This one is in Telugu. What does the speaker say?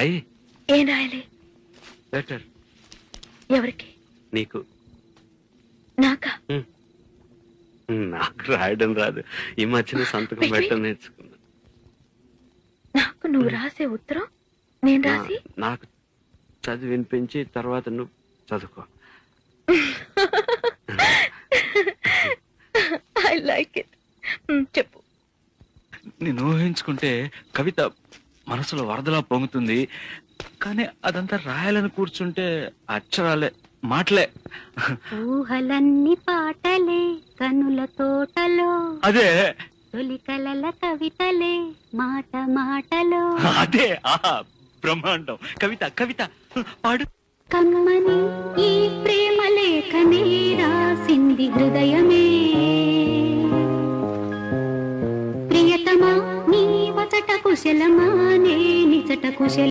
అయ్యి ఏం రాయాలి? లెటర్. ఎవరికి? నీకు. నాకా? నాకు రాయడం రాదు. ఈ మధ్యన సంతకం పెట్టడం నేర్చుకున్నా. నాకు నువ్వు రాసే ఉత్తరం నేను రాసి నాకు చదివి వినిపించి తర్వాత నువ్వు చదువుకో. I like it. చెప్పు. నేను ఊహించుకుంటే కవిత మనసులో వరదలా పొంగుతుంది, కానీ అదంతా రాయాలని కూర్చుంటే అక్షరాలే, మాటలే. ఊహలన్నీ పాటలే కనుల తోటలో, అదే తొలి కలల కవితలే మాట మాటలో. అదే బ్రహ్మాండం. కవిత కవిత పాడు. కమ్మని ఈ ప్రేమ లేఖనే రాసింది హృదయమే, ప్రియతమా నీ వచట కుశలమా నే నిజట కుశల